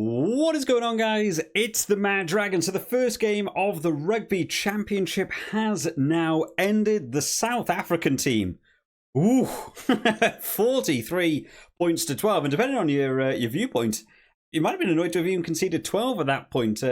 What is going on, guys? It's the Mad Dragon. So the first game of the Rugby Championship has now ended. The South African team, 43 points to 12. And depending on your viewpoint, you might have been annoyed to have even conceded 12 at that point.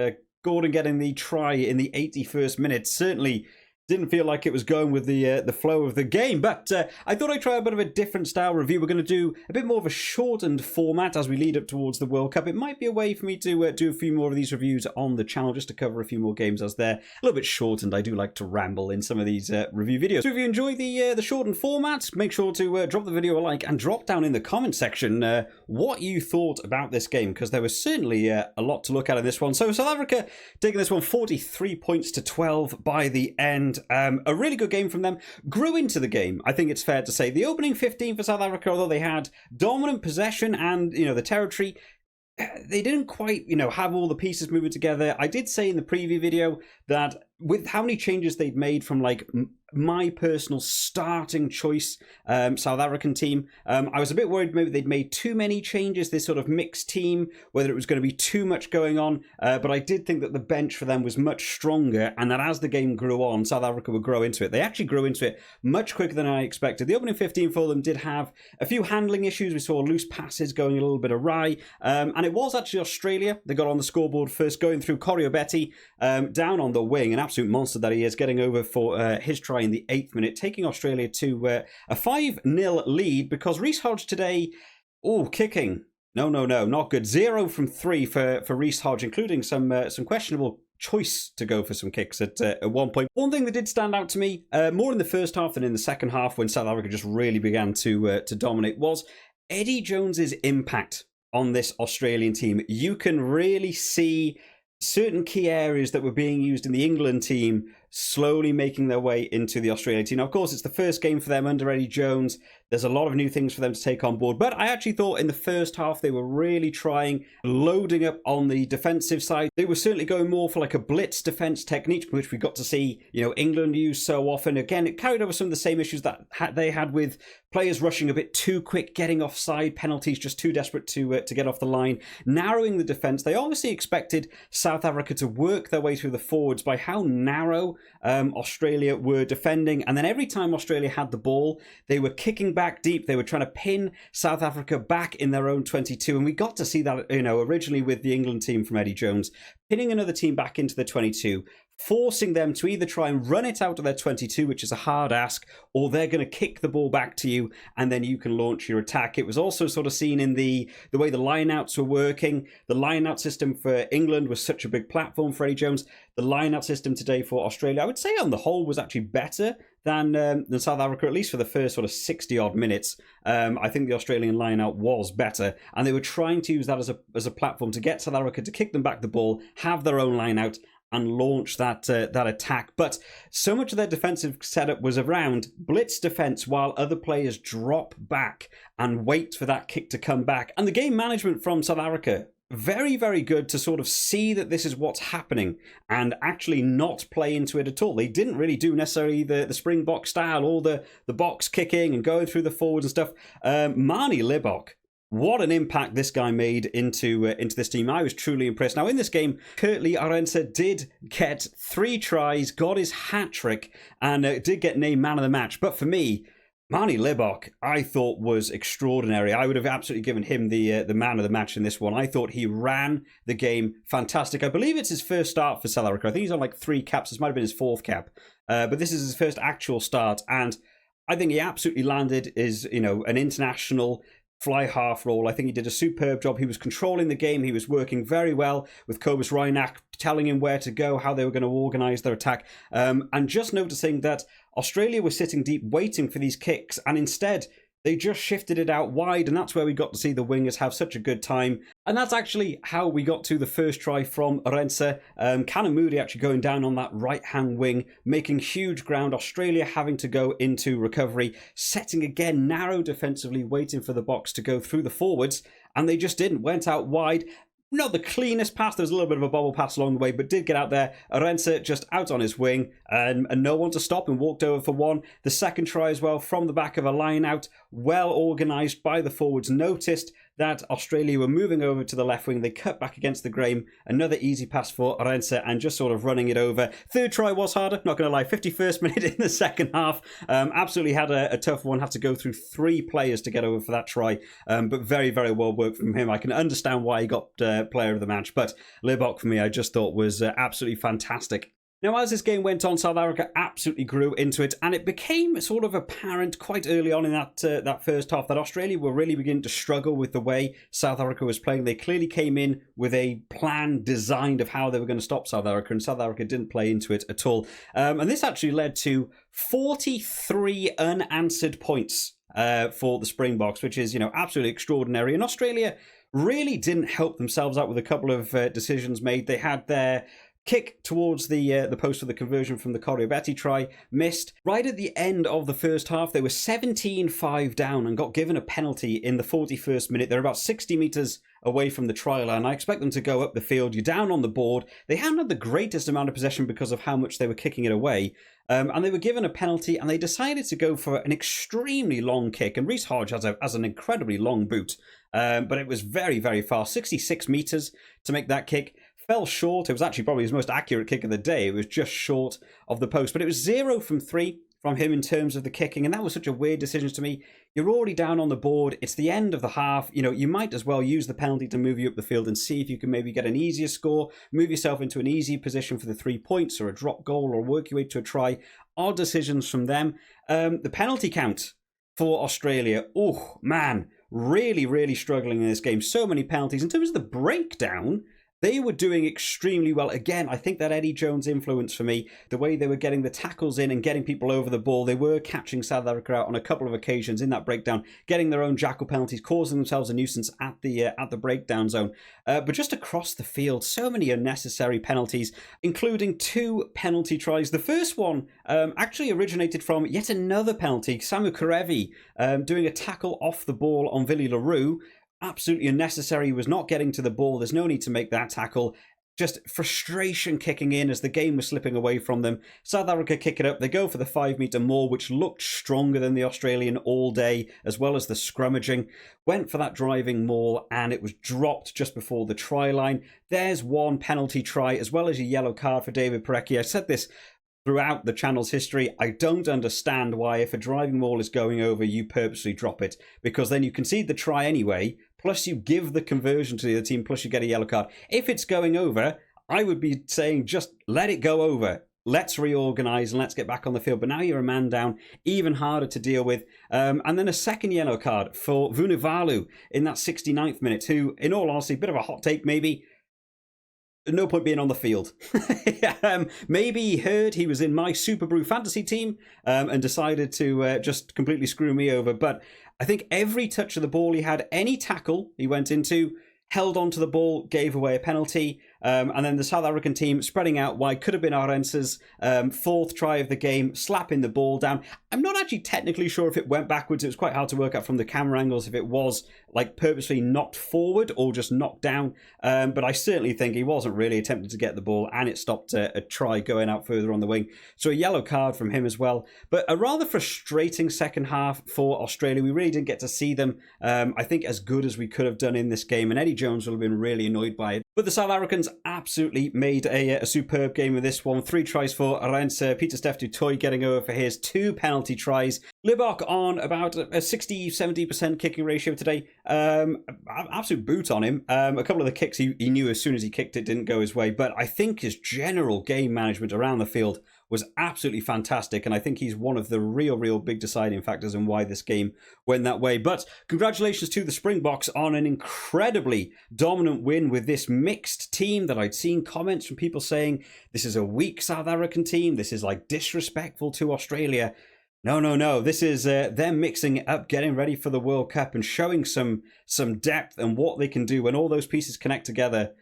Gordon getting the try in the 81st minute certainly didn't feel like it was going with the flow of the game, but I thought I'd try a bit of a different style review. We're going to do a bit more of a shortened format as we lead up towards the World Cup. It might be a way for me to do a few more of these reviews on the channel, just to cover a few more games as they're a little bit shortened. I do like to ramble in some of these review videos. So if you enjoy the shortened format, make sure to drop the video a like and drop down in the comment section what you thought about this game, because there was certainly a lot to look at in this one. So South Africa taking this one 43 points to 12 by the end. A really good game from them. Grew into the game, I think it's fair to say. The opening 15 for South Africa, although they had dominant possession and, the territory, they didn't quite, have all the pieces moving together. I did say in the preview video that with how many changes they'd made from, like, my personal starting choice South African team, I was a bit worried maybe they'd made too many changes, this sort of mixed team, whether it was going to be too much going on, but I did think that the bench for them was much stronger, and that as the game grew on, South Africa would grow into it. They actually grew into it much quicker than I expected. The opening 15 for them did have a few handling issues. We saw loose passes going a little bit awry, and it was actually Australia that got on the scoreboard first, going through Betty down on the wing, an absolute monster that he is, getting over for his try in the 8th minute, taking Australia to a 5-0 lead, because Reece Hodge today, kicking. No, not good. 0 from 3 for Reece Hodge, including some questionable choice to go for some kicks at one point. One thing that did stand out to me, more in the first half than in the second half, when South Africa just really began to dominate, was Eddie Jones's impact on this Australian team. You can really see certain key areas that were being used in the England team slowly making their way into the Australian team. Now, of course, it's the first game for them under Eddie Jones. There's a lot of new things for them to take on board. But I actually thought in the first half they were really trying, loading up on the defensive side. They were certainly going more for like a blitz defense technique, which we got to see, England use so often. Again, it carried over some of the same issues that they had with players rushing a bit too quick, getting offside penalties, just too desperate to get off the line, narrowing the defense. They obviously expected South Africa to work their way through the forwards by how narrow Australia were defending, and then every time Australia had the ball, they were kicking back deep. They were trying to pin South Africa back in their own 22, and we got to see that, originally with the England team from Eddie Jones, pinning another team back into the 22, forcing them to either try and run it out of their 22, which is a hard ask, or they're going to kick the ball back to you, and then you can launch your attack. It was also sort of seen in the way the line-outs were working. The line-out system for England was such a big platform for Eddie Jones. The line-out system today for Australia, I would say on the whole, was actually better than South Africa, at least for the first sort of 60-odd minutes. I think the Australian line-out was better, and they were trying to use that as a platform to get South Africa to kick them back the ball, have their own line-out, and launch that attack. But so much of their defensive setup was around blitz defense while other players drop back and wait for that kick to come back. And the game management from South Africa, very, very good to sort of see that this is what's happening and actually not play into it at all. They didn't really do necessarily the Springbok style, all the box kicking and going through the forwards and stuff. Manie Libbok, what an impact this guy made into this team. I was truly impressed. Now, in this game, Kurtley Arendse did get 3 tries, got his hat-trick, and did get named man of the match. But for me, Manie Libbok, I thought, was extraordinary. I would have absolutely given him the man of the match in this one. I thought he ran the game fantastic. I believe it's his first start for South Africa. I think he's on like 3 caps. This might have been his 4th cap. But this is his first actual start. And I think he absolutely landed as, an international fly half role. I think he did a superb job. He was controlling the game. He was working very well with Cobus Reinach, telling him where to go, how they were going to organise their attack. And just noticing that Australia was sitting deep waiting for these kicks, and instead they just shifted it out wide, and that's where we got to see the wingers have such a good time. And that's actually how we got to the first try from Arendse. Canan Moodie actually going down on that right-hand wing, making huge ground. Australia having to go into recovery, setting again narrow defensively, waiting for the box to go through the forwards, and they just didn't. Went out wide. Not the cleanest pass. There was a little bit of a bobble pass along the way, but did get out there. Arendse just out on his wing and no one to stop and walked over for one. The second try as well from the back of a line out, well organised by the forwards, noticed that Australia were moving over to the left wing. They cut back against the grain. Another easy pass for Rense and just sort of running it over. Third try was harder, not going to lie. 51st minute in the second half. Absolutely had a tough one. Had to go through 3 players to get over for that try. But very, very well worked from him. I can understand why he got player of the match. But Libbok, for me, I just thought was absolutely fantastic. Now, as this game went on, South Africa absolutely grew into it, and it became sort of apparent quite early on in that first half that Australia were really beginning to struggle with the way South Africa was playing. They clearly came in with a plan designed of how they were going to stop South Africa, and South Africa didn't play into it at all. And this actually led to 43 unanswered points for the Springboks, which is, absolutely extraordinary. And Australia really didn't help themselves out with a couple of decisions made. They had their kick towards the post for the conversion from the Corriabeti try, missed. Right at the end of the first half, they were 17-5 down and got given a penalty in the 41st minute. They're about 60 metres away from the try line. I expect them to go up the field. You're down on the board. They haven't had the greatest amount of possession because of how much they were kicking it away. And they were given a penalty, and they decided to go for an extremely long kick. And Reece Hodge has an incredibly long boot, but it was very, very fast. 66 metres to make that kick. Fell short. It was actually probably his most accurate kick of the day. It was just short of the post. But it was 0 from 3 from him in terms of the kicking. And that was such a weird decision to me. You're already down on the board. It's the end of the half. You might as well use the penalty to move you up the field and see if you can maybe get an easier score, move yourself into an easy position for the 3 points or a drop goal or work your way to a try. Odd decisions from them. The penalty count for Australia. Oh, man. Really, really struggling in this game. So many penalties. In terms of the breakdown, they were doing extremely well. Again, I think that Eddie Jones influence for me, the way they were getting the tackles in and getting people over the ball, they were catching South Africa out on a couple of occasions in that breakdown, getting their own jackal penalties, causing themselves a nuisance at the breakdown zone. But just across the field, so many unnecessary penalties, including 2 penalty tries. The first one actually originated from yet another penalty. Samu Karevi doing a tackle off the ball on Willie Leroux. Absolutely unnecessary. He was not getting to the ball. There's no need to make that tackle. Just frustration kicking in as the game was slipping away from them. South Africa kick it up. They go for the 5-metre maul, which looked stronger than the Australian all day, as well as the scrummaging. Went for that driving maul, and it was dropped just before the try line. There's one penalty try, as well as a yellow card for David Parecki. I said this throughout the channel's history. I don't understand why, if a driving maul is going over, you purposely drop it, because then you concede the try anyway, plus you give the conversion to the other team, plus you get a yellow card. If it's going over, I would be saying just let it go over. Let's reorganise and let's get back on the field. But now you're a man down, even harder to deal with. And then a second yellow card for Vunivalu in that 69th minute, who, in all honesty, a bit of a hot take maybe, no point being on the field. Maybe he heard he was in my Super Brew fantasy team and decided to just completely screw me over. But I think every touch of the ball he had, any tackle he went into, held onto the ball, gave away a penalty. And then the South African team spreading out wide, could have been Arence's 4th try of the game, slapping the ball down. I'm not actually technically sure if it went backwards. It was quite hard to work out from the camera angles if it was like purposely knocked forward or just knocked down. But I certainly think he wasn't really attempting to get the ball, and it stopped a try going out further on the wing. So a yellow card from him as well. But a rather frustrating second half for Australia. We really didn't get to see them, I think, as good as we could have done in this game. And Eddie Jones will have been really annoyed by it. But the South Africans absolutely made a superb game of this one. 3 tries for Arends, Pieter-Steph du Toit getting over for his 2 penalty tries. Libbok on about a 60-70% kicking ratio today. Absolute boot on him. A couple of the kicks he knew as soon as he kicked it didn't go his way. But I think his general game management around the field was absolutely fantastic, and I think he's one of the real big deciding factors in why this game went that way. But congratulations to the Springboks on an incredibly dominant win with this mixed team that I'd seen comments from people saying this is a weak South African team, this is like disrespectful to Australia. No. This is them mixing it up, getting ready for the World Cup and showing some depth and what they can do when all those pieces connect together.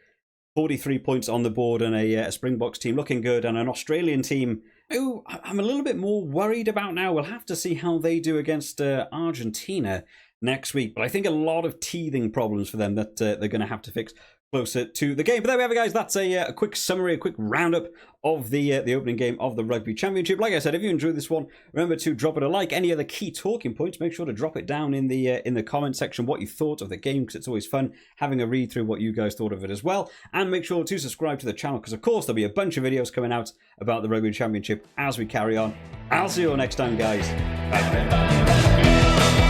43 points on the board, and a Springboks team looking good, and an Australian team who I'm a little bit more worried about now. We'll have to see how they do against Argentina next week. But I think a lot of teething problems for them that they're going to have to fix. closer to the game. But there we have it, guys. That's a quick summary, a quick roundup of the opening game of the Rugby Championship. Like I said, if you enjoyed this one, remember to drop it a like. Any other key talking points, make sure to drop it down in the comment section what you thought of the game, because it's always fun having a read through what you guys thought of it as well. And make sure to subscribe to the channel, because of course there'll be a bunch of videos coming out about the Rugby Championship as we carry on. I'll see you all next time, guys. Bye.